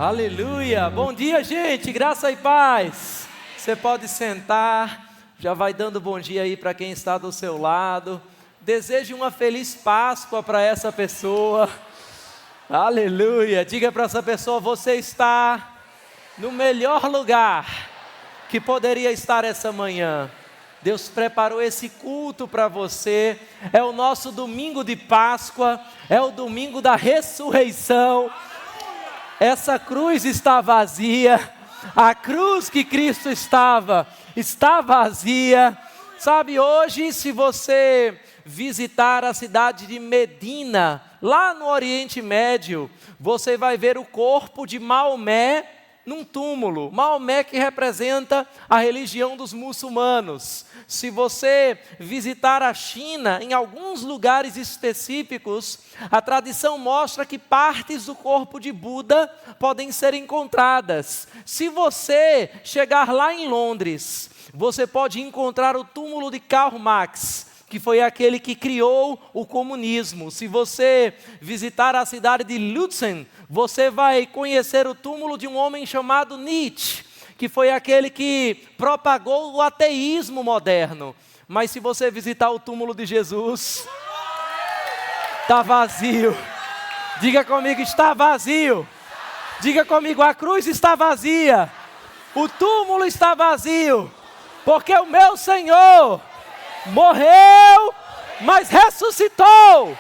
Aleluia, bom dia gente, graça e paz. Você pode sentar, já vai dando bom dia aí para quem está do seu lado. Deseje uma feliz Páscoa para essa pessoa. Aleluia, diga para essa pessoa: você está no melhor lugar que poderia estar essa manhã. Deus preparou esse culto para você. É o nosso domingo de Páscoa, é o domingo da ressurreição. Essa cruz está vazia, a cruz que Cristo estava, está vazia. Sabe, hoje se você visitar a cidade de Medina, lá no Oriente Médio, você vai ver o corpo de Maomé num túmulo. Maomé que representa a religião dos muçulmanos. Se você visitar a China, em alguns lugares específicos, a tradição mostra que partes do corpo de Buda podem ser encontradas. Se você chegar lá em Londres, você pode encontrar o túmulo de Karl Marx, que foi aquele que criou o comunismo. Se você visitar a cidade de Lützen, você vai conhecer o túmulo de um homem chamado Nietzsche, que foi aquele que propagou o ateísmo moderno. Mas se você visitar o túmulo de Jesus, está vazio. Diga comigo: está vazio. Diga comigo: a cruz está vazia. O túmulo está vazio, porque o meu Senhor morreu, mas ressuscitou.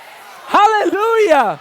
Aleluia,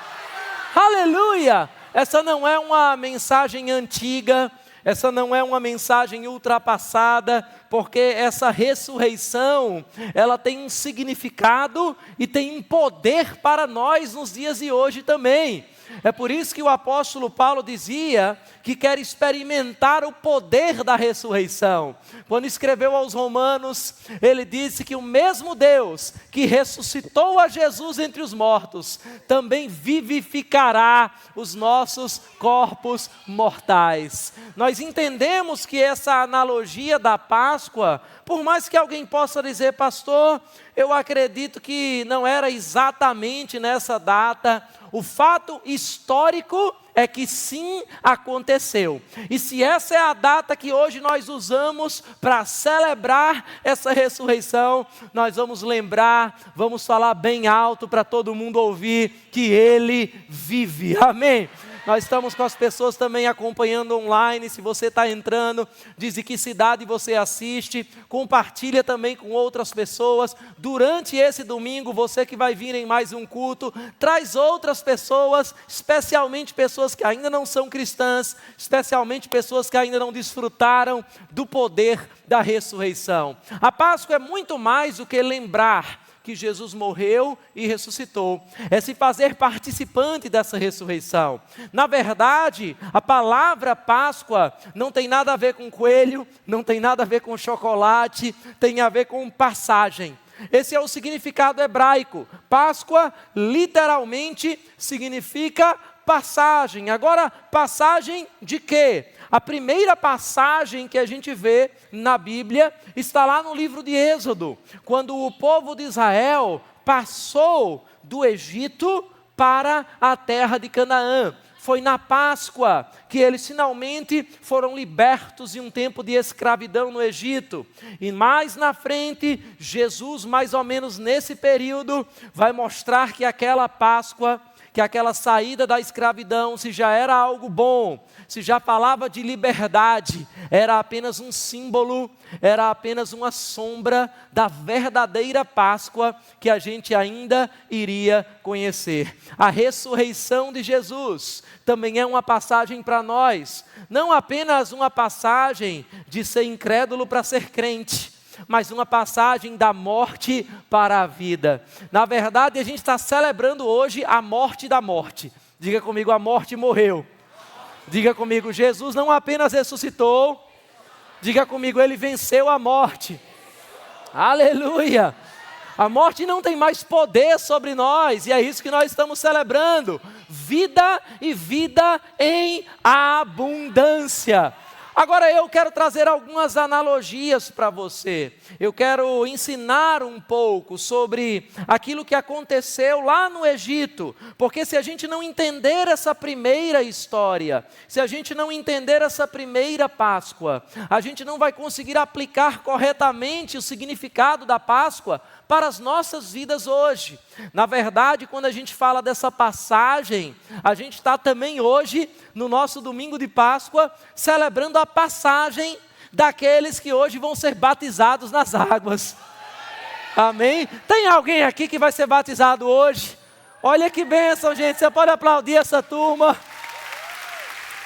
aleluia. Essa não é uma mensagem antiga, essa não é uma mensagem ultrapassada, porque essa ressurreição, ela tem um significado e tem um poder para nós nos dias de hoje também. É por isso que o apóstolo Paulo dizia que quer experimentar o poder da ressurreição. Quando escreveu aos Romanos, ele disse que o mesmo Deus que ressuscitou a Jesus entre os mortos, também vivificará os nossos corpos mortais. Nós entendemos que essa analogia da Páscoa, por mais que alguém possa dizer: pastor, eu acredito que não era exatamente nessa data. O fato histórico é que sim, aconteceu. E se essa é a data que hoje nós usamos para celebrar essa ressurreição, nós vamos lembrar, vamos falar bem alto para todo mundo ouvir que Ele vive. Amém? Nós estamos com as pessoas também acompanhando online. Se você está entrando, diz de que cidade você assiste, compartilha também com outras pessoas. Durante esse domingo, você que vai vir em mais um culto, traz outras pessoas, especialmente pessoas que ainda não são cristãs, especialmente pessoas que ainda não desfrutaram do poder da ressurreição. A Páscoa é muito mais do que lembrar que Jesus morreu e ressuscitou, é se fazer participante dessa ressurreição. Na verdade, a palavra Páscoa não tem nada a ver com coelho, não tem nada a ver com chocolate, tem a ver com passagem. Esse é o significado hebraico. Páscoa literalmente significa passagem. Agora, passagem de quê? A primeira passagem que a gente vê na Bíblia está lá no livro de Êxodo, quando o povo de Israel passou do Egito para a terra de Canaã. Foi na Páscoa que eles finalmente foram libertos de um tempo de escravidão no Egito. E mais na frente, Jesus, mais ou menos nesse período, vai mostrar que aquela Páscoa, que aquela saída da escravidão, se já era algo bom, se já falava de liberdade, era apenas um símbolo, era apenas uma sombra da verdadeira Páscoa que a gente ainda iria conhecer. A ressurreição de Jesus também é uma passagem para nós, não apenas uma passagem de ser incrédulo para ser crente, mas uma passagem da morte para a vida. Na verdade, a gente está celebrando hoje a morte da morte. Diga comigo: a morte morreu. Diga comigo: Jesus não apenas ressuscitou. Diga comigo: Ele venceu a morte. Aleluia! A morte não tem mais poder sobre nós, e é isso que nós estamos celebrando. Vida e vida em abundância. Agora eu quero trazer algumas analogias para você. Eu quero ensinar um pouco sobre aquilo que aconteceu lá no Egito. Porque se a gente não entender essa primeira história, se a gente não entender essa primeira Páscoa, a gente não vai conseguir aplicar corretamente o significado da Páscoa para as nossas vidas hoje. Na verdade, quando a gente fala dessa passagem, a gente está também hoje, no nosso domingo de Páscoa, celebrando a passagem daqueles que hoje vão ser batizados nas águas. Amém? Tem alguém aqui que vai ser batizado hoje? Olha que bênção, gente. Você pode aplaudir essa turma.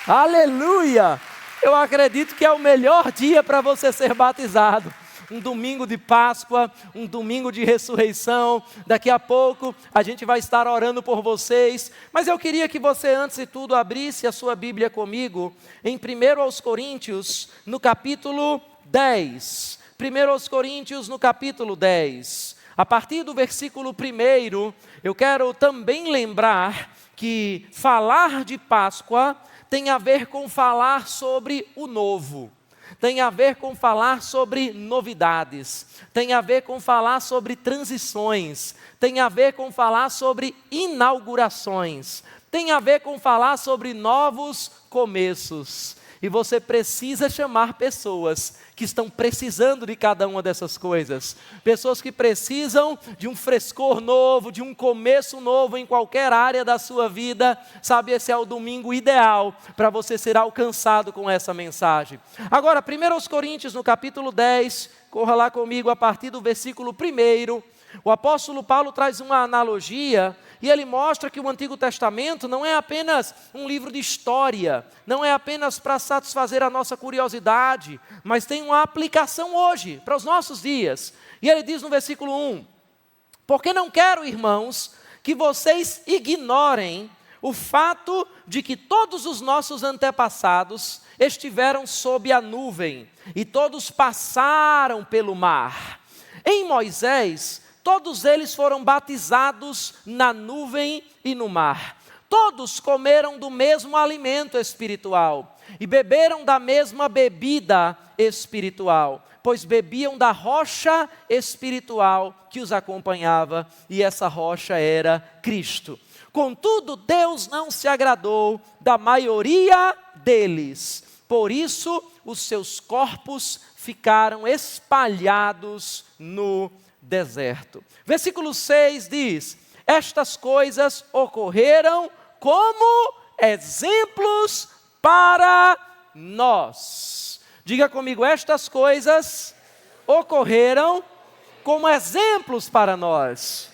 Aleluia! Eu acredito que é o melhor dia para você ser batizado. Um domingo de Páscoa, um domingo de ressurreição. Daqui a pouco a gente vai estar orando por vocês. Mas eu queria que você, antes de tudo, abrisse a sua Bíblia comigo em 1 aos Coríntios, no capítulo 10. 1 aos Coríntios, no capítulo 10. A partir do versículo 1, eu quero também lembrar que falar de Páscoa tem a ver com falar sobre o novo. Tem a ver com falar sobre novidades, tem a ver com falar sobre transições, tem a ver com falar sobre inaugurações, tem a ver com falar sobre novos começos. E você precisa chamar pessoas que estão precisando de cada uma dessas coisas. Pessoas que precisam de um frescor novo, de um começo novo em qualquer área da sua vida. Sabe, esse é o domingo ideal para você ser alcançado com essa mensagem. Agora, 1 Coríntios, no capítulo 10, corra lá comigo a partir do versículo 1. O apóstolo Paulo traz uma analogia e ele mostra que o Antigo Testamento não é apenas um livro de história, não é apenas para satisfazer a nossa curiosidade, mas tem uma aplicação hoje, para os nossos dias. E ele diz no versículo 1, porque não quero, irmãos, que vocês ignorem o fato de que todos os nossos antepassados estiveram sob a nuvem e todos passaram pelo mar. Em Moisés, todos eles foram batizados na nuvem e no mar. Todos comeram do mesmo alimento espiritual e beberam da mesma bebida espiritual, pois bebiam da rocha espiritual que os acompanhava, e essa rocha era Cristo. Contudo, Deus não se agradou da maioria deles, por isso os seus corpos ficaram espalhados no deserto. Versículo 6 diz: estas coisas ocorreram como exemplos para nós. Diga comigo, estas coisas ocorreram como exemplos para nós.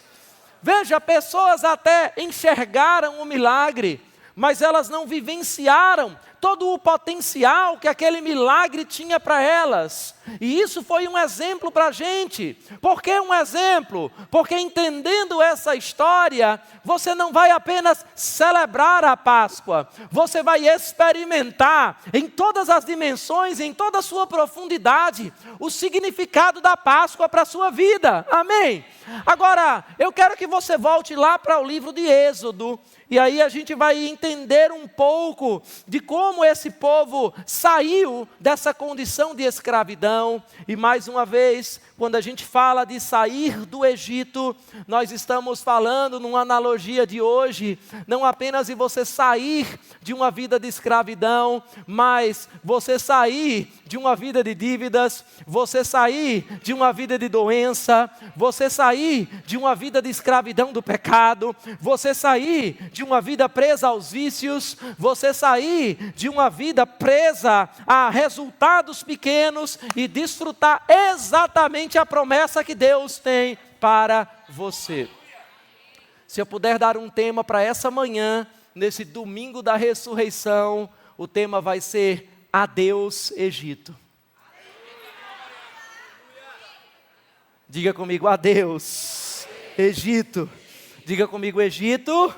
Veja, pessoas até enxergaram o milagre, mas elas não vivenciaram todo o potencial que aquele milagre tinha para elas. E isso foi um exemplo para a gente. Por que um exemplo? Porque entendendo essa história, você não vai apenas celebrar a Páscoa, você vai experimentar em todas as dimensões, em toda a sua profundidade, o significado da Páscoa para a sua vida. Amém? Agora, eu quero que você volte lá para o livro de Êxodo, e aí a gente vai entender um pouco de como esse povo saiu dessa condição de escravidão. E mais uma vez, quando a gente fala de sair do Egito, nós estamos falando numa analogia de hoje, não apenas de você sair de uma vida de escravidão, mas você sair de uma vida de dívidas, você sair de uma vida de doença, você sair de uma vida de escravidão do pecado, você sair de uma vida presa aos vícios, você sair de uma vida presa a resultados pequenos e desfrutar exatamente a promessa que Deus tem para você. Se eu puder dar um tema para essa manhã, nesse domingo da ressurreição, o tema vai ser Adeus Egito. Diga comigo, adeus Egito. Diga comigo, Egito,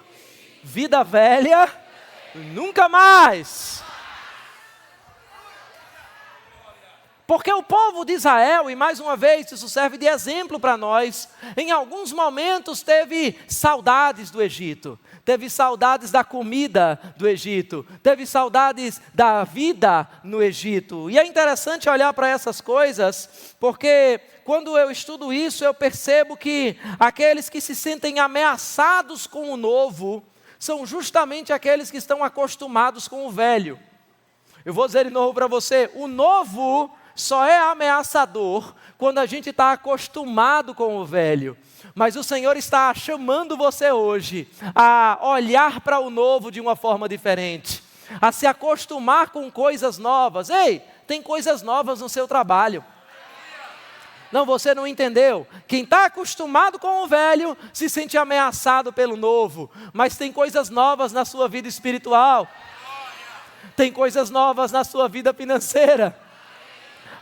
vida velha, nunca mais. Porque o povo de Israel, e mais uma vez isso serve de exemplo para nós, em alguns momentos teve saudades do Egito, teve saudades da comida do Egito, teve saudades da vida no Egito. E é interessante olhar para essas coisas, porque quando eu estudo isso, eu percebo que aqueles que se sentem ameaçados com o novo, são justamente aqueles que estão acostumados com o velho. Eu vou dizer de novo para você, o novo só é ameaçador quando a gente está acostumado com o velho. Mas o Senhor está chamando você hoje a olhar para o novo de uma forma diferente, a se acostumar com coisas novas. Ei, tem coisas novas no seu trabalho. Não, você não entendeu. Quem está acostumado com o velho se sente ameaçado pelo novo. Mas tem coisas novas na sua vida espiritual. Tem coisas novas na sua vida financeira.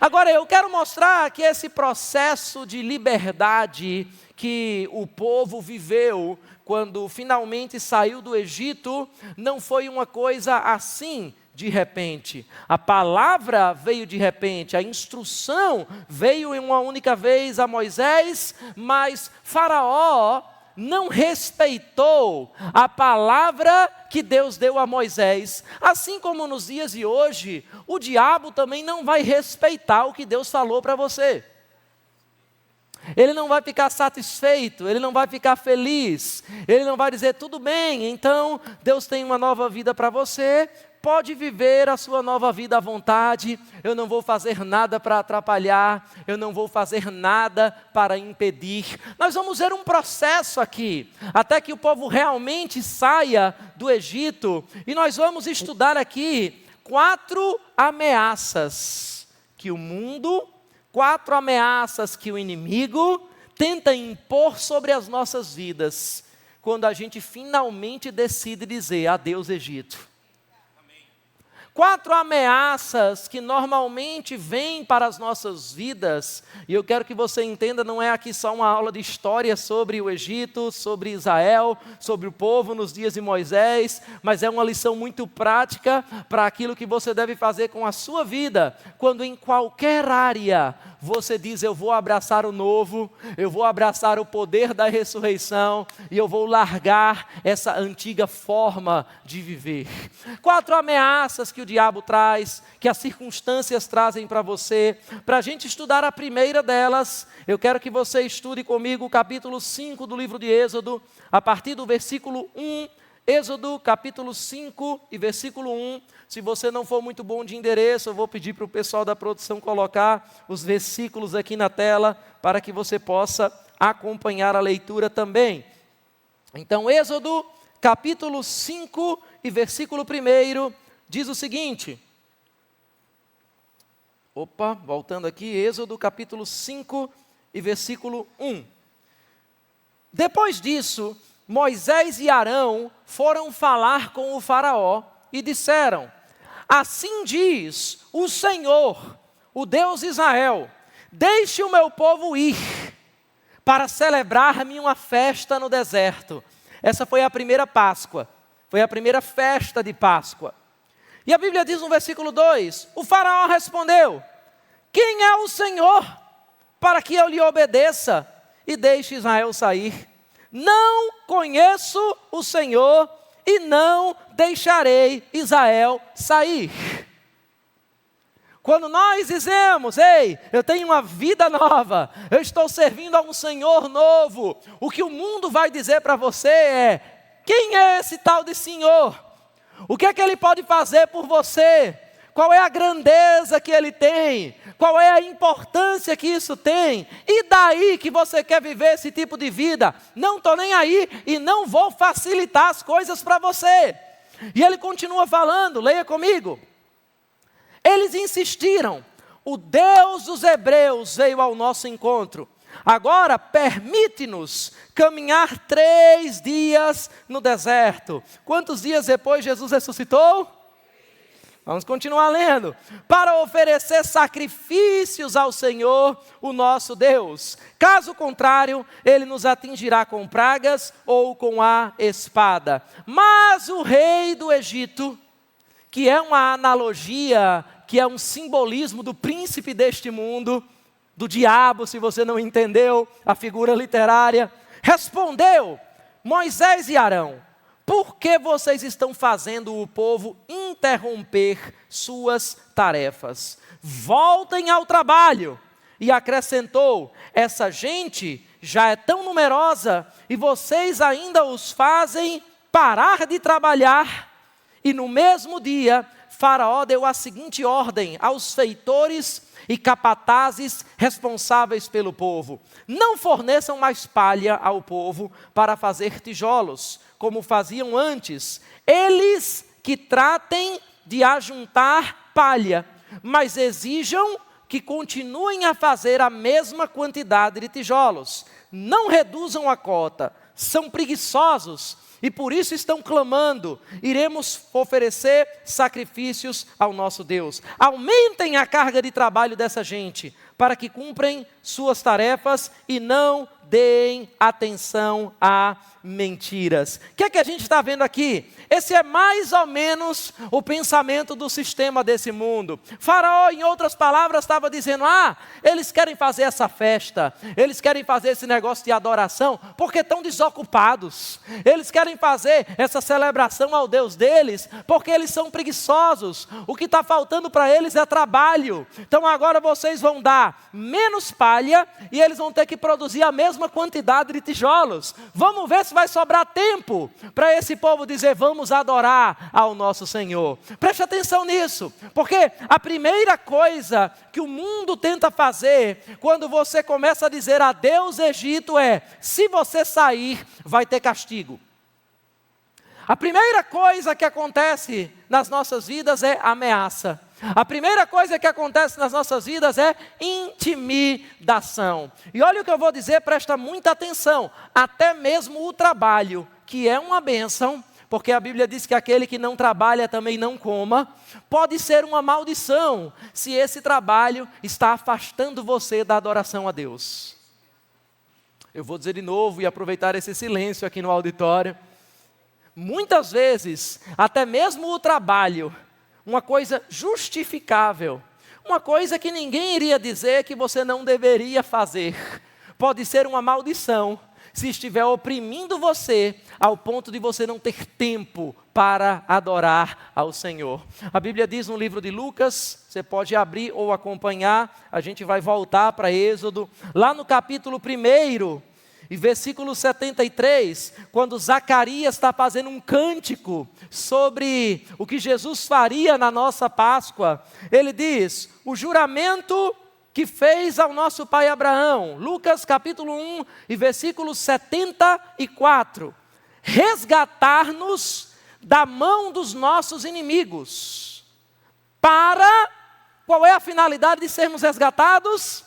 Agora, eu quero mostrar que esse processo de liberdade que o povo viveu quando finalmente saiu do Egito, não foi uma coisa assim de repente. A palavra veio de repente, a instrução veio em uma única vez a Moisés, mas Faraó não respeitou a palavra que Deus deu a Moisés. Assim como nos dias de hoje, o diabo também não vai respeitar o que Deus falou para você. Ele não vai ficar satisfeito, ele não vai ficar feliz, ele não vai dizer, tudo bem, então Deus tem uma nova vida para você, pode viver a sua nova vida à vontade, eu não vou fazer nada para atrapalhar, eu não vou fazer nada para impedir. Nós vamos ver um processo aqui, até que o povo realmente saia do Egito, e nós vamos estudar aqui 4 ameaças que o mundo, 4 ameaças que o inimigo tenta impor sobre as nossas vidas, quando a gente finalmente decide dizer adeus Egito. 4 ameaças que normalmente vêm para as nossas vidas, e eu quero que você entenda, não é aqui só uma aula de história sobre o Egito, sobre Israel, sobre o povo nos dias de Moisés, mas é uma lição muito prática para aquilo que você deve fazer com a sua vida, quando em qualquer área você diz, eu vou abraçar o novo, eu vou abraçar o poder da ressurreição, e eu vou largar essa antiga forma de viver. 4 ameaças que o diabo traz, que as circunstâncias trazem para você. Para a gente estudar a primeira delas, eu quero que você estude comigo o capítulo 5 do livro de Êxodo, a partir do versículo 1, Êxodo capítulo 5 e versículo 1, se você não for muito bom de endereço, eu vou pedir para o pessoal da produção colocar os versículos aqui na tela, para que você possa acompanhar a leitura também. Então, Êxodo capítulo 5 e versículo 1, diz o seguinte, voltando aqui, Êxodo capítulo 5 e versículo 1. Depois disso, Moisés e Arão foram falar com o faraó e disseram, assim diz o Senhor, o Deus de Israel, deixe o meu povo ir, para celebrar-me uma festa no deserto. Essa foi a primeira Páscoa, foi a primeira festa de Páscoa. E a Bíblia diz no versículo 2, o faraó respondeu, quem é o Senhor para que eu lhe obedeça e deixe Israel sair? Não conheço o Senhor e não deixarei Israel sair. Quando nós dizemos, ei, eu tenho uma vida nova, eu estou servindo a um Senhor novo, o que o mundo vai dizer para você é, quem é esse tal de Senhor? O que é que Ele pode fazer por você? Qual é a grandeza que Ele tem? Qual é a importância que isso tem? E daí que você quer viver esse tipo de vida? Não estou nem aí e não vou facilitar as coisas para você. E ele continua falando, leia comigo. Eles insistiram, o Deus dos hebreus veio ao nosso encontro. Agora permite-nos caminhar 3 dias no deserto. Quantos dias depois Jesus ressuscitou? Vamos continuar lendo. Para oferecer sacrifícios ao Senhor, o nosso Deus. Caso contrário, Ele nos atingirá com pragas ou com a espada. Mas o rei do Egito, que é uma analogia que é um simbolismo do príncipe deste mundo, do diabo, se você não entendeu a figura literária. Respondeu Moisés e Arão: por que vocês estão fazendo o povo interromper suas tarefas? Voltem ao trabalho. E acrescentou: essa gente já é tão numerosa e vocês ainda os fazem parar de trabalhar. E no mesmo dia, Faraó deu a seguinte ordem aos feitores e capatazes responsáveis pelo povo: não forneçam mais palha ao povo para fazer tijolos, como faziam antes. Eles que tratem de ajuntar palha, mas exijam que continuem a fazer a mesma quantidade de tijolos. Não reduzam a cota, são preguiçosos e por isso estão clamando: iremos oferecer sacrifícios ao nosso Deus. Aumentem a carga de trabalho dessa gente, para que cumprem suas tarefas e não deem atenção a mentiras. O que é que a gente está vendo aqui? Esse é mais ou menos o pensamento do sistema desse mundo. Faraó, em outras palavras, estava dizendo: eles querem fazer essa festa, eles querem fazer esse negócio de adoração, porque estão desocupados. Eles querem fazer essa celebração ao Deus deles, porque eles são preguiçosos. O que está faltando para eles é trabalho. Então agora vocês vão dar menos palha e eles vão ter que produzir a mesma quantidade de tijolos. Vamos ver se vai sobrar tempo para esse povo dizer: vamos adorar ao nosso Senhor. Preste atenção nisso, porque a primeira coisa que o mundo tenta fazer quando você começa a dizer adeus Egito é: se você sair, vai ter castigo. A primeira coisa que acontece nas nossas vidas é ameaça. A primeira coisa que acontece nas nossas vidas é intimidação. E olha o que eu vou dizer, presta muita atenção. Até mesmo o trabalho, que é uma bênção, porque a Bíblia diz que aquele que não trabalha também não coma, pode ser uma maldição, se esse trabalho está afastando você da adoração a Deus. Eu vou dizer de novo e aproveitar esse silêncio aqui no auditório. Muitas vezes, até mesmo o trabalho, uma coisa justificável, uma coisa que ninguém iria dizer que você não deveria fazer, pode ser uma maldição, se estiver oprimindo você ao ponto de você não ter tempo para adorar ao Senhor. A Bíblia diz no livro de Lucas, você pode abrir ou acompanhar, a gente vai voltar para Êxodo, lá no capítulo 1, e versículo 73, quando Zacarias está fazendo um cântico sobre o que Jesus faria na nossa Páscoa, ele diz: o juramento que fez ao nosso pai Abraão, Lucas capítulo 1 e versículo 74, resgatar-nos da mão dos nossos inimigos. Qual é a finalidade de sermos resgatados?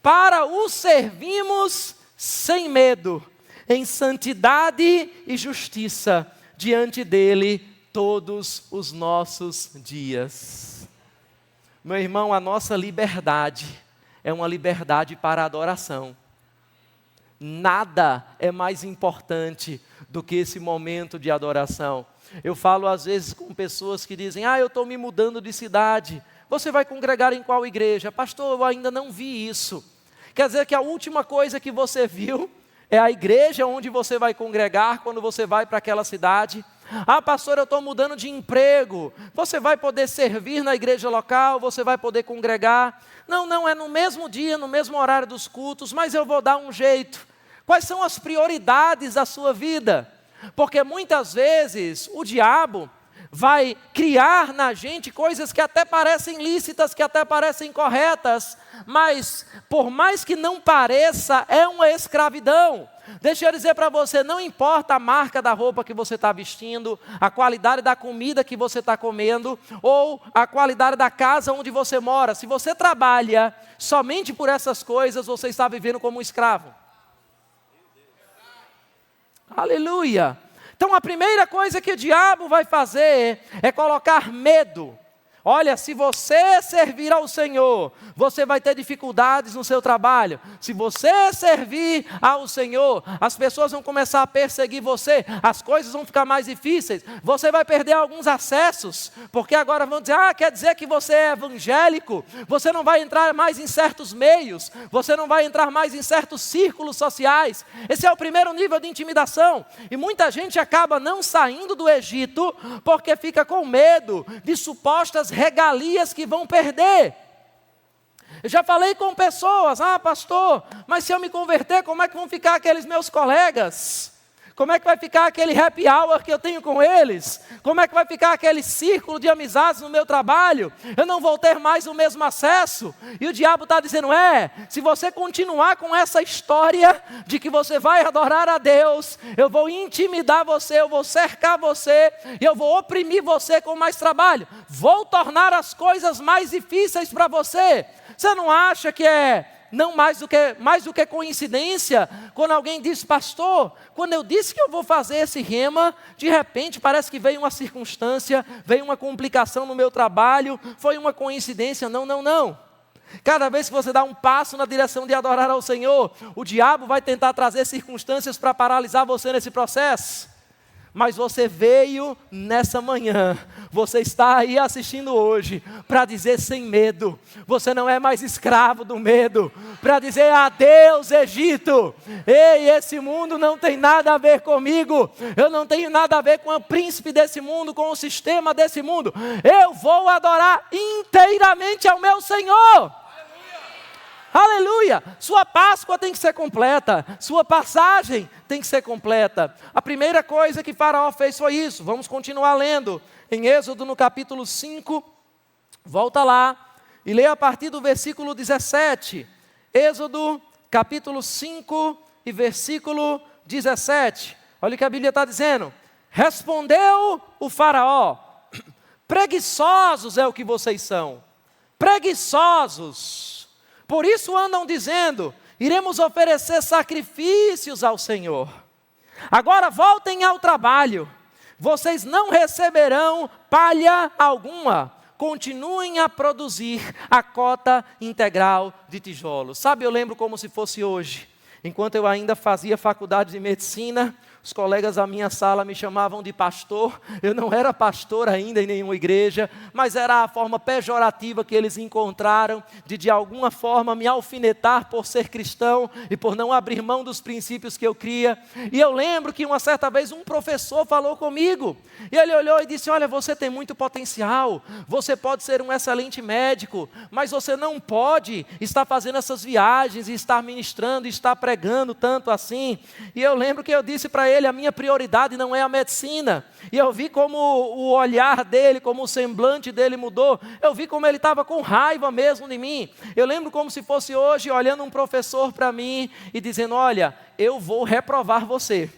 Para o servirmos sem medo, em santidade e justiça, diante dele todos os nossos dias. Meu irmão, a nossa liberdade é uma liberdade para a adoração. Nada é mais importante do que esse momento de adoração. Eu falo às vezes com pessoas que dizem: eu estou me mudando de cidade. Você vai congregar em qual igreja? Pastor, eu ainda não vi isso. Quer dizer que a última coisa que você viu é a igreja onde você vai congregar quando você vai para aquela cidade. Pastor, eu estou mudando de emprego. Você vai poder servir na igreja local, você vai poder congregar. Não, é no mesmo dia, no mesmo horário dos cultos, mas eu vou dar um jeito. Quais são as prioridades da sua vida? Porque muitas vezes o diabo vai criar na gente coisas que até parecem lícitas, que até parecem corretas, mas por mais que não pareça, é uma escravidão. Deixa eu dizer para você, não importa a marca da roupa que você está vestindo, a qualidade da comida que você está comendo, ou a qualidade da casa onde você mora. Se você trabalha somente por essas coisas, você está vivendo como um escravo. Aleluia! Então a primeira coisa que o diabo vai fazer é colocar medo. Olha, se você servir ao Senhor, você vai ter dificuldades no seu trabalho. Se você servir ao Senhor, as pessoas vão começar a perseguir você, as coisas vão ficar mais difíceis, você vai perder alguns acessos, porque agora vão dizer, quer dizer que você é evangélico, você não vai entrar mais em certos meios, você não vai entrar mais em certos círculos sociais. Esse é o primeiro nível de intimidação, e muita gente acaba não saindo do Egito, porque fica com medo de supostas regalias que vão perder. Eu já falei com pessoas, pastor, mas se eu me converter, como é que vão ficar aqueles meus colegas? Como é que vai ficar aquele happy hour que eu tenho com eles? Como é que vai ficar aquele círculo de amizades no meu trabalho? Eu não vou ter mais o mesmo acesso. E o diabo está dizendo, se você continuar com essa história de que você vai adorar a Deus, eu vou intimidar você, eu vou cercar você, e eu vou oprimir você com mais trabalho. Vou tornar as coisas mais difíceis para você. Você não acha que é não mais do que coincidência, quando alguém diz, pastor, quando eu disse que eu vou fazer esse rema, de repente parece que veio uma circunstância, veio uma complicação no meu trabalho, foi uma coincidência. Não. Cada vez que você dá um passo na direção de adorar ao Senhor, o diabo vai tentar trazer circunstâncias para paralisar você nesse processo. Mas você veio nessa manhã, você está aí assistindo hoje, para dizer sem medo, você não é mais escravo do medo, para dizer adeus Egito, ei, esse mundo não tem nada a ver comigo, eu não tenho nada a ver com o príncipe desse mundo, com o sistema desse mundo, eu vou adorar inteiramente ao meu Senhor. Aleluia! Sua Páscoa tem que ser completa, sua passagem tem que ser completa. A primeira coisa que Faraó fez foi isso. Vamos continuar lendo em Êxodo no capítulo 5, volta lá e lê a partir do versículo 17. Êxodo capítulo 5 e versículo 17. Olha o que a Bíblia está dizendo. Respondeu o Faraó, preguiçosos é o que vocês são, preguiçosos. Por isso andam dizendo, iremos oferecer sacrifícios ao Senhor. Agora voltem ao trabalho, vocês não receberão palha alguma. Continuem a produzir a cota integral de tijolos. Sabe, eu lembro como se fosse hoje. Enquanto eu ainda fazia faculdade de medicina, os colegas da minha sala me chamavam de pastor. Eu não era pastor ainda em nenhuma igreja, mas era a forma pejorativa que eles encontraram de alguma forma me alfinetar por ser cristão e por não abrir mão dos princípios que eu cria. E eu lembro que uma certa vez um professor falou comigo, e ele olhou e disse, olha, você tem muito potencial, você pode ser um excelente médico, mas você não pode estar fazendo essas viagens e estar ministrando, e estar pregando tanto assim. E eu lembro que eu disse para ele, a minha prioridade não é a medicina. E eu vi como o olhar dele, como o semblante dele mudou. Eu vi como ele estava com raiva mesmo de mim. Eu lembro como se fosse hoje, olhando um professor para mim e dizendo, olha, eu vou reprovar você.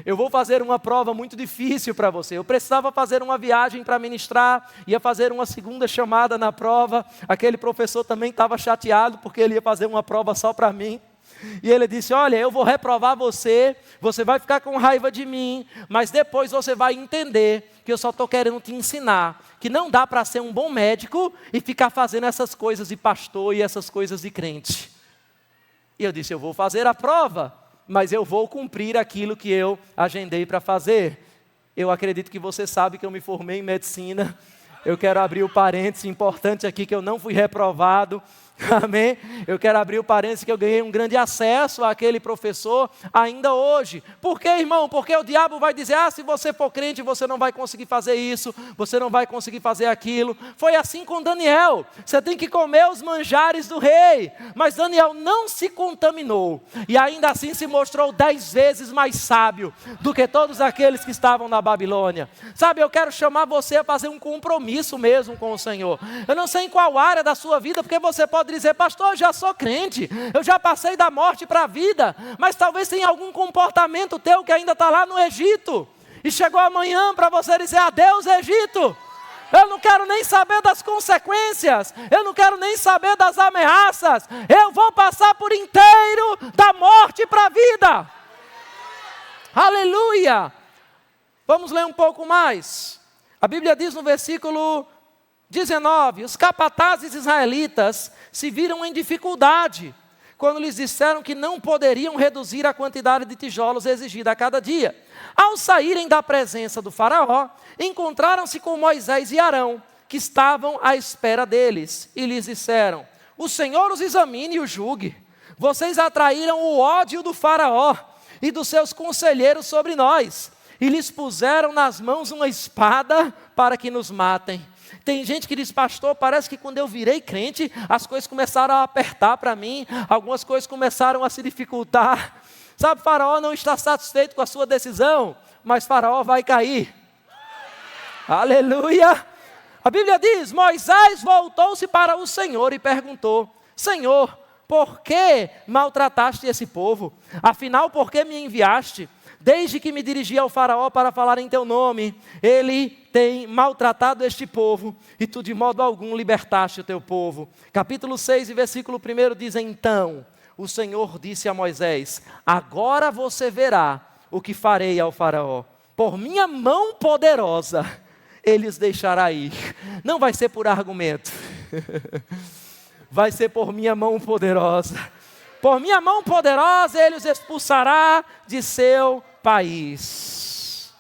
Eu vou fazer uma prova muito difícil para você. Eu precisava fazer uma viagem para ministrar, ia fazer uma segunda chamada na prova. Aquele professor também estava chateado porque ele ia fazer uma prova só para mim. E ele disse, olha, eu vou reprovar você, você vai ficar com raiva de mim, mas depois você vai entender que eu só estou querendo te ensinar que não dá para ser um bom médico e ficar fazendo essas coisas de pastor e essas coisas de crente. E eu disse, eu vou fazer a prova, mas eu vou cumprir aquilo que eu agendei para fazer. Eu acredito que você sabe que eu me formei em medicina. Eu quero abrir o parêntese importante aqui, que eu não fui reprovado. Amém? Eu quero abrir o parênteses que eu ganhei um grande acesso àquele professor ainda hoje. Por quê, irmão? Porque o diabo vai dizer, se você for crente, você não vai conseguir fazer isso, você não vai conseguir fazer aquilo. Foi assim com Daniel. Você tem que comer os manjares do rei. Mas Daniel não se contaminou. E ainda assim se mostrou 10 vezes mais sábio do que todos aqueles que estavam na Babilônia. Sabe, eu quero chamar você a fazer um compromisso mesmo com o Senhor. Eu não sei em qual área da sua vida, porque você pode dizer, pastor, eu já sou crente, eu já passei da morte para a vida, mas talvez tenha algum comportamento teu que ainda está lá no Egito, e chegou amanhã para você dizer, adeus Egito, eu não quero nem saber das consequências, eu não quero nem saber das ameaças, eu vou passar por inteiro da morte para a vida. Aleluia! Vamos ler um pouco mais. A Bíblia diz no versículo 19, os capatazes israelitas se viram em dificuldade quando lhes disseram que não poderiam reduzir a quantidade de tijolos exigida a cada dia. Ao saírem da presença do faraó, encontraram-se com Moisés e Arão, que estavam à espera deles, e lhes disseram: o Senhor os examine e os julgue. Vocês atraíram o ódio do faraó e dos seus conselheiros sobre nós, e lhes puseram nas mãos uma espada para que nos matem. Tem gente que diz: pastor, parece que quando eu virei crente, as coisas começaram a apertar para mim, algumas coisas começaram a se dificultar. Sabe, Faraó não está satisfeito com a sua decisão, mas Faraó vai cair. Aleluia! A Bíblia diz: Moisés voltou-se para o Senhor e perguntou: Senhor, por que maltrataste esse povo? Afinal, por que me enviaste? Desde que me dirigi ao faraó para falar em teu nome, ele tem maltratado este povo, e tu de modo algum libertaste o teu povo. Capítulo 6, versículo 1 diz: então o Senhor disse a Moisés: agora você verá o que farei ao faraó. Por minha mão poderosa, ele os deixará ir. Não vai ser por argumento. Vai ser por minha mão poderosa. Por minha mão poderosa, ele os expulsará de seu país.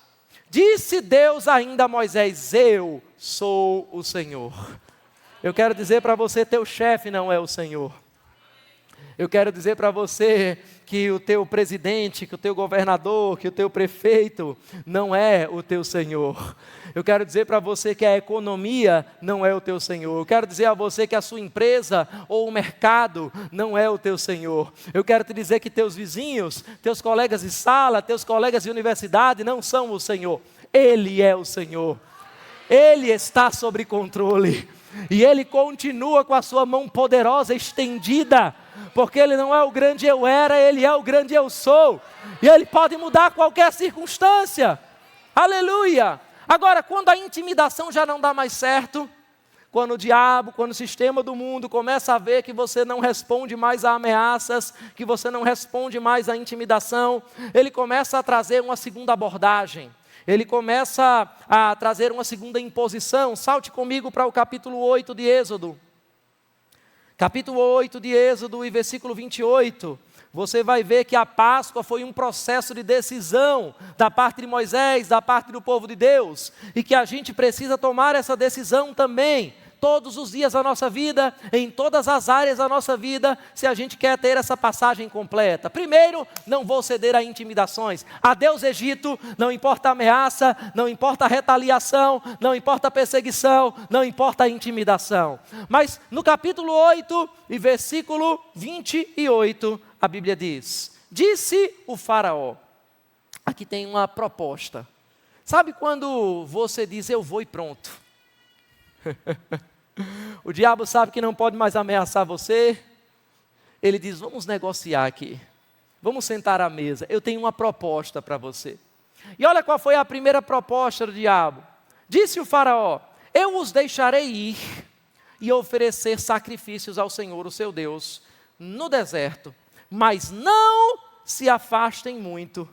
Disse Deus ainda a Moisés: eu sou o Senhor. Eu quero dizer para você, teu chefe não é o Senhor. Eu quero dizer para você que o teu presidente, que o teu governador, que o teu prefeito não é o teu Senhor. Eu quero dizer para você que a economia não é o teu Senhor. Eu quero dizer a você que a sua empresa ou o mercado não é o teu Senhor. Eu quero te dizer que teus vizinhos, teus colegas de sala, teus colegas de universidade não são o Senhor. Ele é o Senhor. Ele está sob controle. E Ele continua com a sua mão poderosa estendida, porque Ele não é o grande eu era, Ele é o grande eu sou. E Ele pode mudar qualquer circunstância. Aleluia! Agora, quando a intimidação já não dá mais certo, quando o diabo, quando o sistema do mundo começa a ver que você não responde mais a ameaças, que você não responde mais à intimidação, ele começa a trazer uma segunda abordagem. Ele começa a trazer uma segunda imposição. Salte comigo para o capítulo 8 de Êxodo. Capítulo 8 de Êxodo e versículo 28. Você vai ver que a Páscoa foi um processo de decisão da parte de Moisés, da parte do povo de Deus. E que a gente precisa tomar essa decisão também, todos os dias da nossa vida, em todas as áreas da nossa vida, se a gente quer ter essa passagem completa. Primeiro, não vou ceder a intimidações. Adeus Egito, não importa a ameaça, não importa a retaliação, não importa a perseguição, não importa a intimidação. Mas no capítulo 8 e versículo 28, a Bíblia diz: disse o faraó. Aqui tem uma proposta. Sabe quando você diz eu vou e pronto? O diabo sabe que não pode mais ameaçar você. Ele diz: vamos negociar aqui, vamos sentar à mesa, eu tenho uma proposta para você. E olha qual foi a primeira proposta do diabo. Disse o faraó: eu os deixarei ir e oferecer sacrifícios ao Senhor, o seu Deus, no deserto, mas não se afastem muito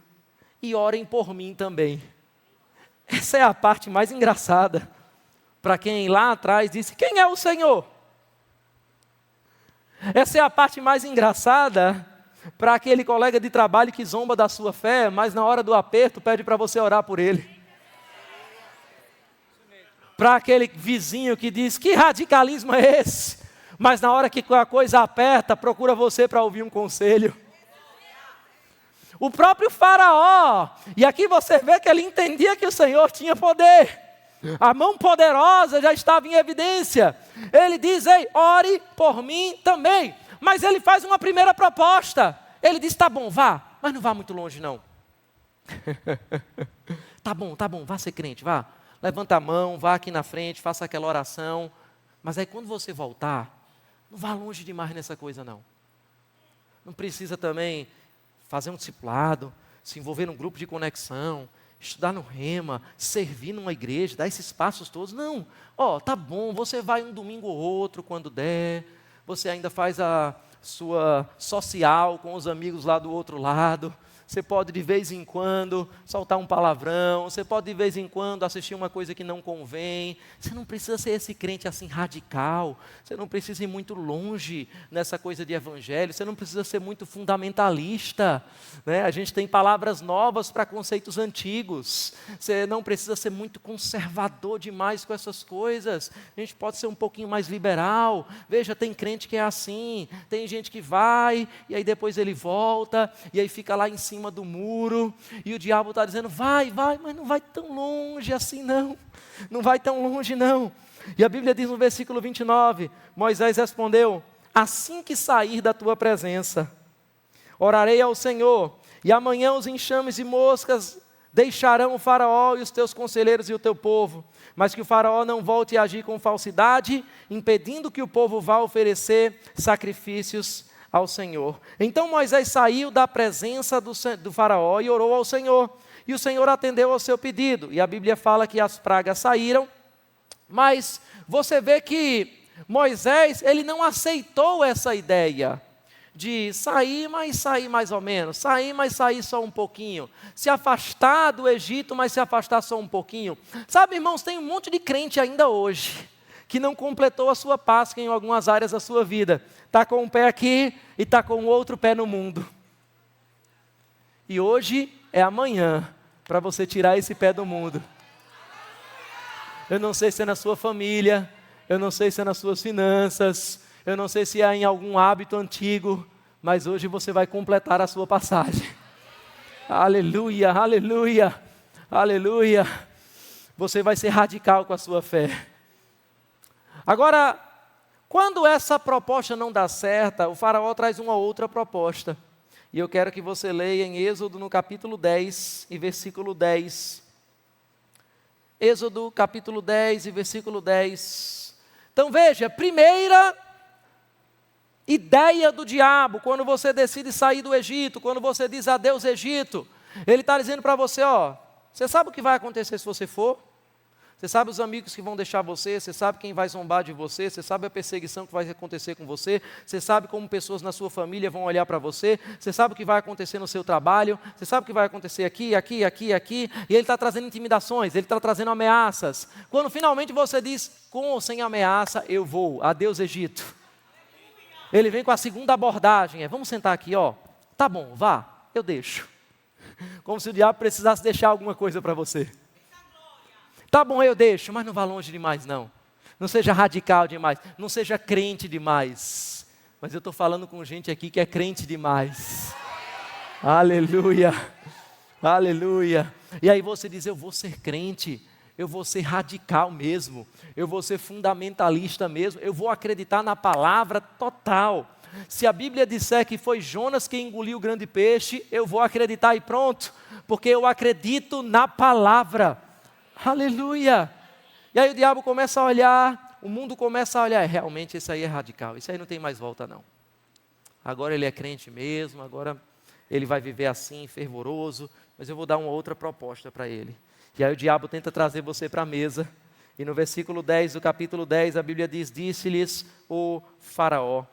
e orem por mim também. Essa é a parte mais engraçada. Para quem lá atrás disse: quem é o Senhor? Essa é a parte mais engraçada para aquele colega de trabalho que zomba da sua fé, mas na hora do aperto pede para você orar por ele. Para aquele vizinho que diz: que radicalismo é esse? Mas na hora que a coisa aperta, procura você para ouvir um conselho. O próprio faraó, e aqui você vê que ele entendia que o Senhor tinha poder. A mão poderosa já estava em evidência. Ele diz: ei, ore por mim também. Mas ele faz uma primeira proposta. Ele diz: tá bom, vá, mas não vá muito longe não. Tá bom, vá ser crente, vá. Levanta a mão, vá aqui na frente, faça aquela oração. Mas aí quando você voltar, não vá longe demais nessa coisa não. Não precisa também fazer um discipulado, se envolver num grupo de conexão, estudar no rema, servir numa igreja, dar esses passos todos. Não, tá bom, você vai um domingo ou outro quando der, você ainda faz a sua social com os amigos lá do outro lado, você pode de vez em quando soltar um palavrão, você pode de vez em quando assistir uma coisa que não convém. Você não precisa ser esse crente assim radical, você não precisa ir muito longe nessa coisa de evangelho, você não precisa ser muito fundamentalista, né? A gente tem palavras novas para conceitos antigos, você não precisa ser muito conservador demais com essas coisas, a gente pode ser um pouquinho mais liberal. Veja, tem crente que é assim, tem gente que vai, e aí depois ele volta, e aí fica lá em cima do muro, e o diabo está dizendo, vai, mas não vai tão longe assim não, não vai tão longe não. E a Bíblia diz no versículo 29, Moisés respondeu, assim que sair da tua presença, orarei ao Senhor, e amanhã os enxames e moscas deixarão o faraó e os teus conselheiros e o teu povo, mas que o faraó não volte a agir com falsidade, impedindo que o povo vá oferecer sacrifícios ao Senhor. Então Moisés saiu da presença do faraó e orou ao Senhor, e o Senhor atendeu ao seu pedido, e a Bíblia fala que as pragas saíram, mas você vê que Moisés, ele não aceitou essa ideia de sair, mas sair mais ou menos, sair, mas sair só um pouquinho, se afastar do Egito, mas se afastar só um pouquinho. Sabe, irmãos, tem um monte de crente ainda hoje, que não completou a sua Páscoa em algumas áreas da sua vida, está com um pé aqui e está com o outro pé no mundo. E hoje é amanhã, para você tirar esse pé do mundo. Eu não sei se é na sua família, eu não sei se é nas suas finanças, eu não sei se é em algum hábito antigo, mas hoje você vai completar a sua passagem. Aleluia, aleluia, aleluia. Você vai ser radical com a sua fé. Agora, quando essa proposta não dá certo, o faraó traz uma outra proposta. E eu quero que você leia em Êxodo no capítulo 10 e versículo 10. Êxodo capítulo 10 e versículo 10. Então veja, primeira ideia do diabo, quando você decide sair do Egito, quando você diz adeus Egito, ele está dizendo para você, você sabe o que vai acontecer se você for? Você sabe os amigos que vão deixar você, você sabe quem vai zombar de você, você sabe a perseguição que vai acontecer com você, você sabe como pessoas na sua família vão olhar para você, você sabe o que vai acontecer no seu trabalho, você sabe o que vai acontecer aqui, aqui, aqui, aqui, e ele está trazendo intimidações, ele está trazendo ameaças. Quando finalmente você diz, com ou sem ameaça, eu vou, adeus Egito. Ele vem com a segunda abordagem, vamos sentar aqui, tá bom, vá, eu deixo. Como se o diabo precisasse deixar alguma coisa para você. Tá bom, eu deixo, mas não vá longe demais não. Não seja radical demais, não seja crente demais. Mas eu estou falando com gente aqui que é crente demais. Aleluia, aleluia. E aí você diz, eu vou ser crente, eu vou ser radical mesmo, eu vou ser fundamentalista mesmo, eu vou acreditar na palavra total. Se a Bíblia disser que foi Jonas que engoliu o grande peixe, eu vou acreditar e pronto, porque eu acredito na palavra. Aleluia! E aí o diabo começa a olhar, o mundo começa a olhar, realmente esse aí é radical, esse aí não tem mais volta não. Agora ele é crente mesmo, agora ele vai viver assim, fervoroso, mas eu vou dar uma outra proposta para ele. E aí o diabo tenta trazer você para a mesa, e no versículo 10 do capítulo 10, a Bíblia diz, disse-lhes o faraó,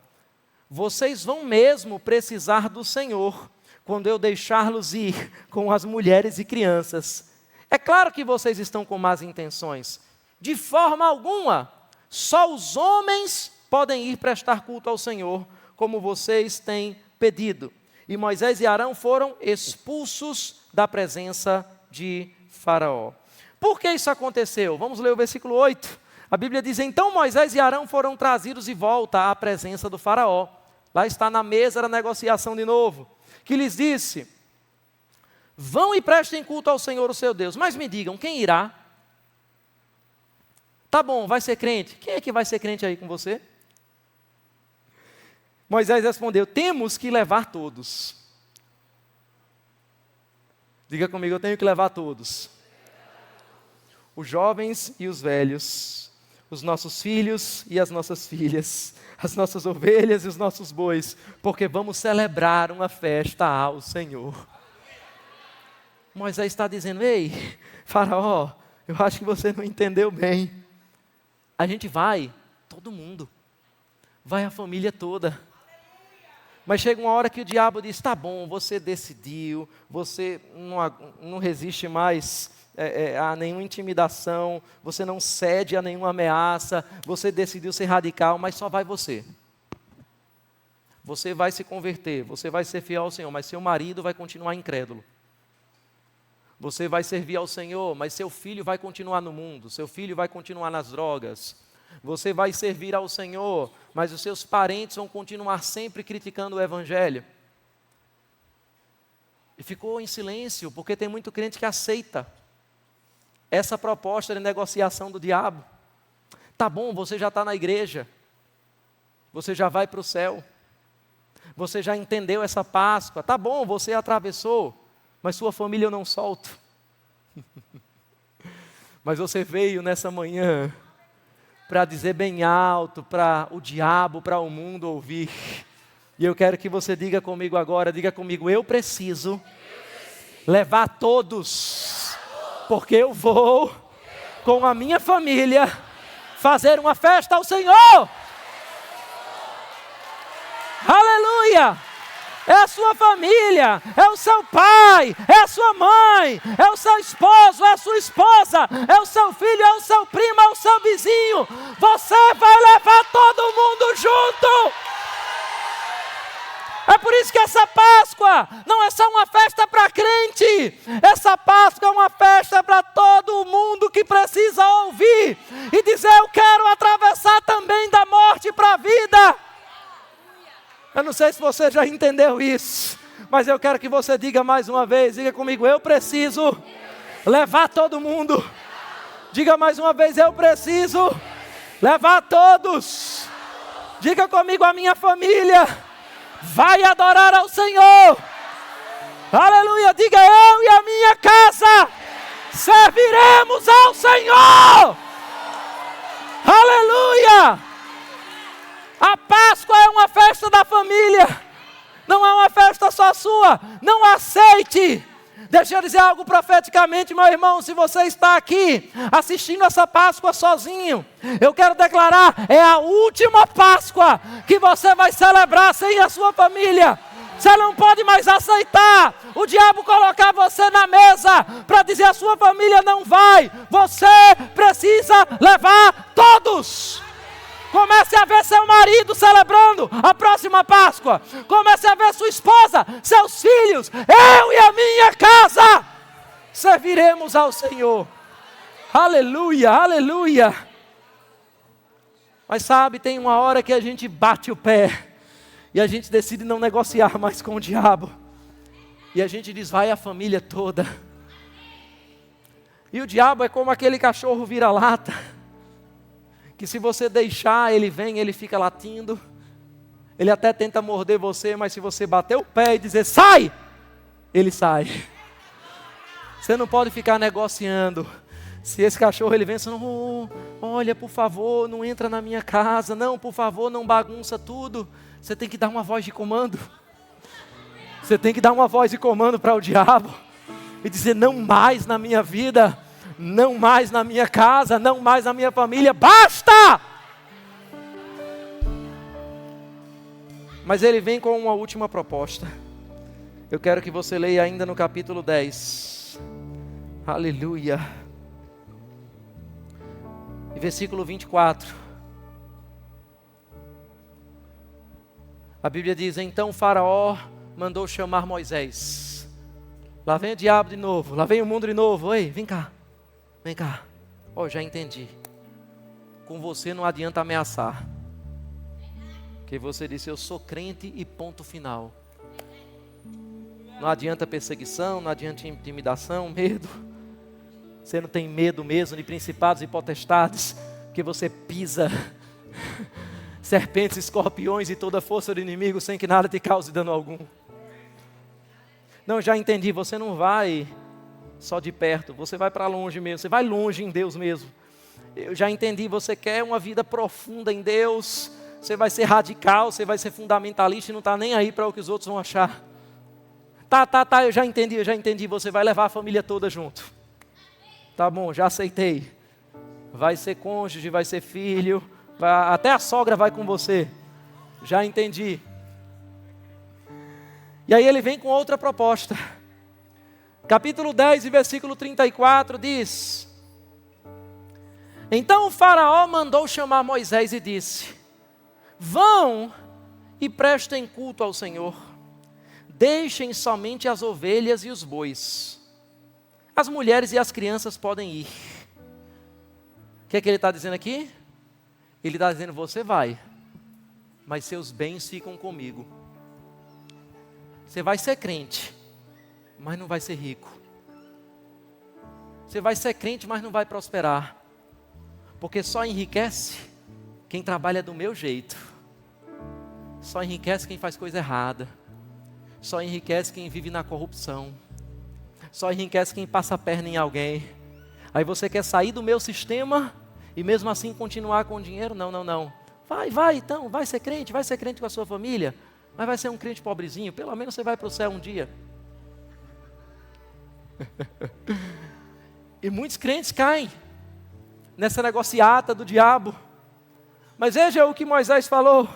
vocês vão mesmo precisar do Senhor, quando eu deixá-los ir com as mulheres e crianças. É claro que vocês estão com más intenções. De forma alguma, só os homens podem ir prestar culto ao Senhor, como vocês têm pedido. E Moisés e Arão foram expulsos da presença de Faraó. Por que isso aconteceu? Vamos ler o versículo 8. A Bíblia diz, então Moisés e Arão foram trazidos de volta à presença do Faraó. Lá está na mesa da negociação de novo. Que lhes disse, vão e prestem culto ao Senhor, o seu Deus. Mas me digam, quem irá? Tá bom, vai ser crente. Quem é que vai ser crente aí com você? Moisés respondeu, temos que levar todos. Diga comigo, eu tenho que levar todos. Os jovens e os velhos, os nossos filhos e as nossas filhas, as nossas ovelhas e os nossos bois, porque vamos celebrar uma festa ao Senhor. Moisés está dizendo, ei, Faraó, eu acho que você não entendeu bem. A gente vai, todo mundo, vai a família toda. Mas chega uma hora que o diabo diz, tá bom, você decidiu, você não resiste mais a nenhuma intimidação, você não cede a nenhuma ameaça, você decidiu ser radical, mas só vai você. Você vai se converter, você vai ser fiel ao Senhor, mas seu marido vai continuar incrédulo. Você vai servir ao Senhor, mas seu filho vai continuar no mundo, seu filho vai continuar nas drogas. Você vai servir ao Senhor, mas os seus parentes vão continuar sempre criticando o Evangelho. E ficou em silêncio, porque tem muito crente que aceita essa proposta de negociação do diabo. Tá bom, você já está na igreja, você já vai para o céu, você já entendeu essa Páscoa, tá bom, você atravessou, mas sua família eu não solto. Mas você veio nessa manhã para dizer bem alto para o diabo, para o mundo ouvir. E eu quero que você diga comigo agora, diga comigo, eu preciso levar todos, porque eu vou com a minha família fazer uma festa ao Senhor. Aleluia! É a sua família, é o seu pai, é a sua mãe, é o seu esposo, é a sua esposa, é o seu filho, é o seu primo, é o seu vizinho. Você vai levar todo mundo junto. É por isso que essa Páscoa não é só uma festa para crente. Essa Páscoa é uma festa para todo mundo que precisa ouvir e dizer, eu quero atravessar também da morte para a vida. Eu não sei se você já entendeu isso, mas eu quero que você diga mais uma vez, diga comigo, eu preciso levar todo mundo. Diga mais uma vez, eu preciso levar todos. Diga comigo, a minha família vai adorar ao Senhor. Aleluia, diga eu e a minha casa serviremos ao Senhor. Aleluia. A Páscoa é uma festa da família, não é uma festa só sua. Não aceite. Deixa eu dizer algo profeticamente, meu irmão, se você está aqui assistindo essa Páscoa sozinho, eu quero declarar, é a última Páscoa que você vai celebrar sem a sua família. Você não pode mais aceitar o diabo colocar você na mesa para dizer a sua família não vai. Você precisa levar todos. Comece a ver seu marido celebrando a próxima Páscoa. Comece a ver sua esposa, seus filhos. Eu e a minha casa serviremos ao Senhor. Aleluia, aleluia. Mas sabe, tem uma hora que a gente bate o pé e a gente decide não negociar mais com o diabo. E a gente diz, vai a família toda. E o diabo é como aquele cachorro vira-lata, que se você deixar, ele vem, ele fica latindo. Ele até tenta morder você, mas se você bater o pé e dizer, sai! Ele sai. Você não pode ficar negociando. Se esse cachorro ele vem, você não, olha, por favor, não entra na minha casa. Não, por favor, não bagunça tudo. Você tem que dar uma voz de comando. Você tem que dar uma voz de comando para o diabo. E dizer, não mais na minha vida. Não mais na minha casa, não mais na minha família, basta! Mas ele vem com uma última proposta. Eu quero que você leia ainda no capítulo 10. Aleluia. E versículo 24. A Bíblia diz, então Faraó mandou chamar Moisés. Lá vem o diabo de novo, lá vem o mundo de novo. Oi, vem cá. Vem cá, já entendi. Com você não adianta ameaçar. Porque você disse, eu sou crente e ponto final. Não adianta perseguição, não adianta intimidação, medo. Você não tem medo mesmo de principados e potestades, porque você pisa serpentes, escorpiões e toda a força do inimigo sem que nada te cause dano algum. Não, já entendi, você não vai só de perto, você vai para longe mesmo, você vai longe em Deus mesmo. Eu já entendi, você quer uma vida profunda em Deus, você vai ser radical, você vai ser fundamentalista e não está nem aí para o que os outros vão achar. Tá, eu já entendi, você vai levar a família toda junto. Tá bom, já aceitei. Vai ser cônjuge, vai ser filho, até a sogra vai com você. Já entendi. E aí ele vem com outra proposta. Capítulo 10 e versículo 34 diz: Então o faraó mandou chamar Moisés e disse: Vão e prestem culto ao Senhor. Deixem somente as ovelhas e os bois. As mulheres e as crianças podem ir. O que é que ele está dizendo aqui? Ele está dizendo: você vai, mas seus bens ficam comigo. Você vai ser crente, mas não vai ser rico. Você vai ser crente, mas não vai prosperar. Porque só enriquece quem trabalha do meu jeito. Só enriquece quem faz coisa errada. Só enriquece quem vive na corrupção. Só enriquece quem passa a perna em alguém. Aí você quer sair do meu sistema e mesmo assim continuar com o dinheiro? Não, não, não. Vai então, vai ser crente com a sua família. Mas vai ser um crente pobrezinho, pelo menos você vai para o céu um dia. E muitos crentes caem nessa negociata do diabo. Mas veja o que Moisés falou.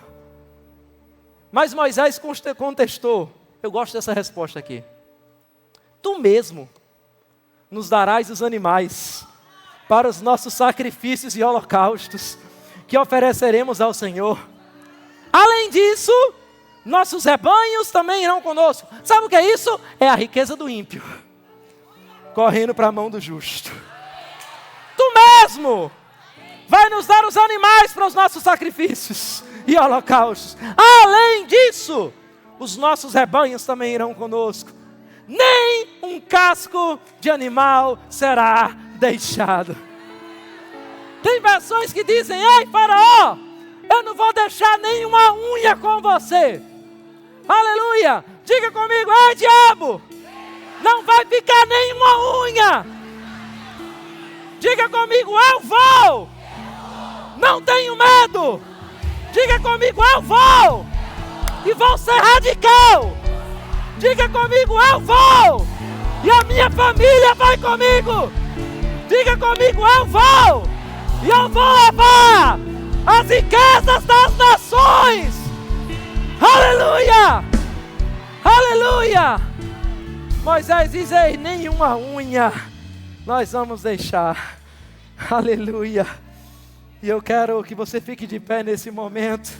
Mas Moisés contestou. Eu gosto dessa resposta aqui. Tu mesmo nos darás os animais para os nossos sacrifícios e holocaustos que ofereceremos ao Senhor. Além disso, nossos rebanhos também irão conosco. Sabe o que é isso? É a riqueza do ímpio correndo para a mão do justo. Tu mesmo vai nos dar os animais para os nossos sacrifícios e holocaustos. Além disso, os nossos rebanhos também irão conosco. Nem um casco de animal será deixado. Tem versões que dizem: ei, faraó, eu não vou deixar nenhuma unha com você. Aleluia! Diga comigo: ei, diabo, não vai ficar nenhuma unha. Diga comigo: eu vou. Não tenho medo. Diga comigo: eu vou. E vou ser radical. Diga comigo: eu vou. E a minha família vai comigo. Diga comigo: eu vou. E eu vou levar as riquezas das nações. Aleluia. Aleluia. Moisés diz: ei, nenhuma unha nós vamos deixar. Aleluia. E eu quero que você fique de pé nesse momento,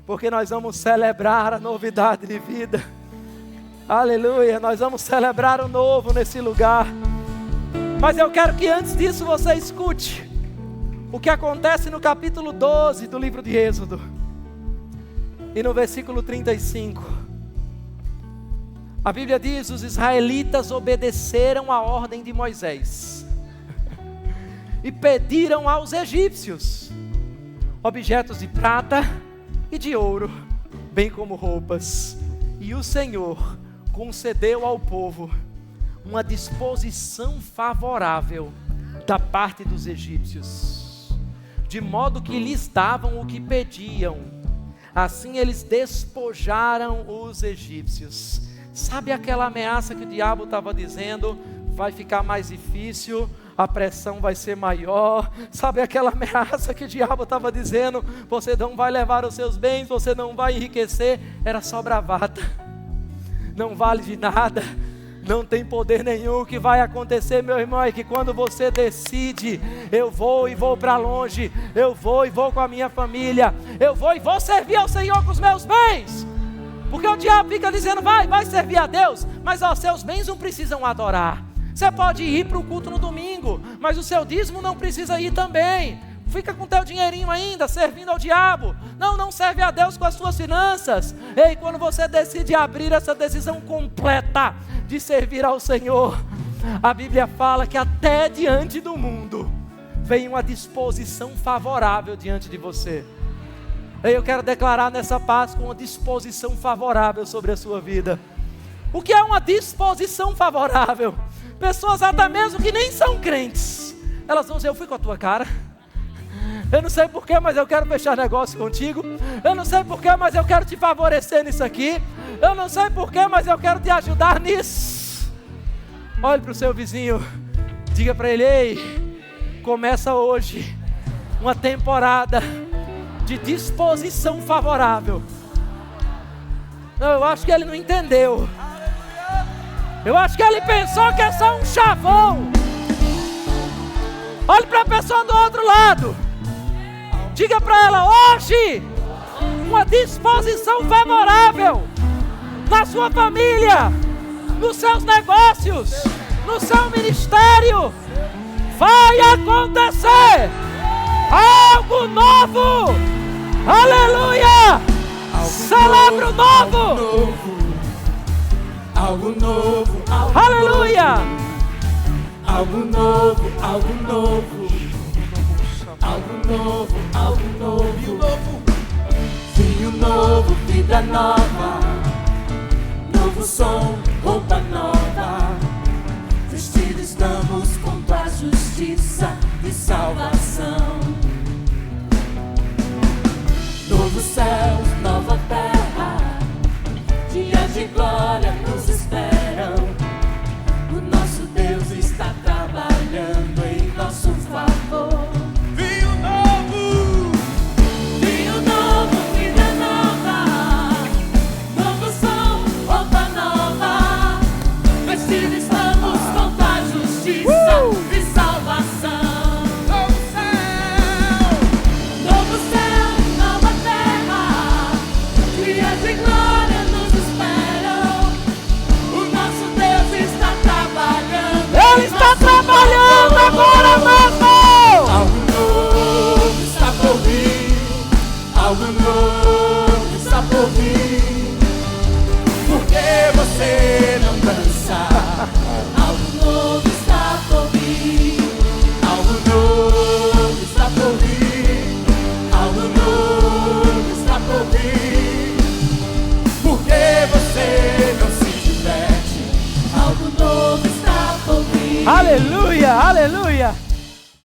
porque nós vamos celebrar a novidade de vida. Aleluia. Nós vamos celebrar o novo nesse lugar. Mas eu quero que antes disso você escute o que acontece no capítulo 12 do livro de Êxodo. E no versículo 35. A Bíblia diz: os israelitas obedeceram a ordem de Moisés e pediram aos egípcios objetos de prata e de ouro, bem como roupas. E o Senhor concedeu ao povo uma disposição favorável da parte dos egípcios, de modo que lhes davam o que pediam. Assim eles despojaram os egípcios. Sabe aquela ameaça que o diabo estava dizendo? Vai ficar mais difícil, a pressão vai ser maior. Sabe aquela ameaça que o diabo estava dizendo? Você não vai levar os seus bens, você não vai enriquecer. Era só bravata, não vale de nada, não tem poder nenhum. O que vai acontecer, meu irmão, é que quando você decide: eu vou e vou para longe, eu vou e vou com a minha família, eu vou e vou servir ao Senhor com os meus bens. Porque o diabo fica dizendo: vai servir a Deus, mas os seus bens não precisam adorar. Você pode ir para o culto no domingo, mas o seu dízimo não precisa ir também. Fica com o teu dinheirinho ainda, servindo ao diabo. Não serve a Deus com as suas finanças. Ei, quando você decide abrir essa decisão completa de servir ao Senhor, a Bíblia fala que até diante do mundo vem uma disposição favorável diante de você. Eu quero declarar nessa Páscoa uma disposição favorável sobre a sua vida. O que é uma disposição favorável? Pessoas até mesmo que nem são crentes, elas vão dizer: eu fui com a tua cara. Eu não sei porquê, mas eu quero fechar negócio contigo. Eu não sei porquê, mas eu quero te favorecer nisso aqui. Eu não sei porquê, mas eu quero te ajudar nisso. Olhe para o seu vizinho, diga para ele: ei, começa hoje uma temporada de disposição favorável. Não, eu acho que ele não entendeu. Eu acho que ele pensou que é só um chavão. Olhe para a pessoa do outro lado. Diga para ela: hoje, uma disposição favorável na sua família, nos seus negócios, no seu ministério, vai acontecer algo novo. Aleluia! Celebra o novo. Algo novo, Aleluia! algo novo, algo novo, algo novo, algo novo, vinho novo, vida nova, novo som, roupa nova, vestidos estamos com tua justiça e salvação. Novos céus, nova terra, dias de glória nos esperam. O nosso Deus está trabalhando em nosso favor. Vinho novo, vida nova, novo som, roupa nova, vestidos estamos com tua justiça e salvação. Novo céu, nova terra, dias de glória nos esperam. O nosso Deus está trabalhando. Ele está trabalhando agora mesmo. Algo novo está por vir. Algo novo está por vir. Por que você não dança? Algo novo está por vir. Algo novo está por vir. Algo novo está por vir. Por que você não se diverte? Algo novo está por vir. Aleluia, aleluia.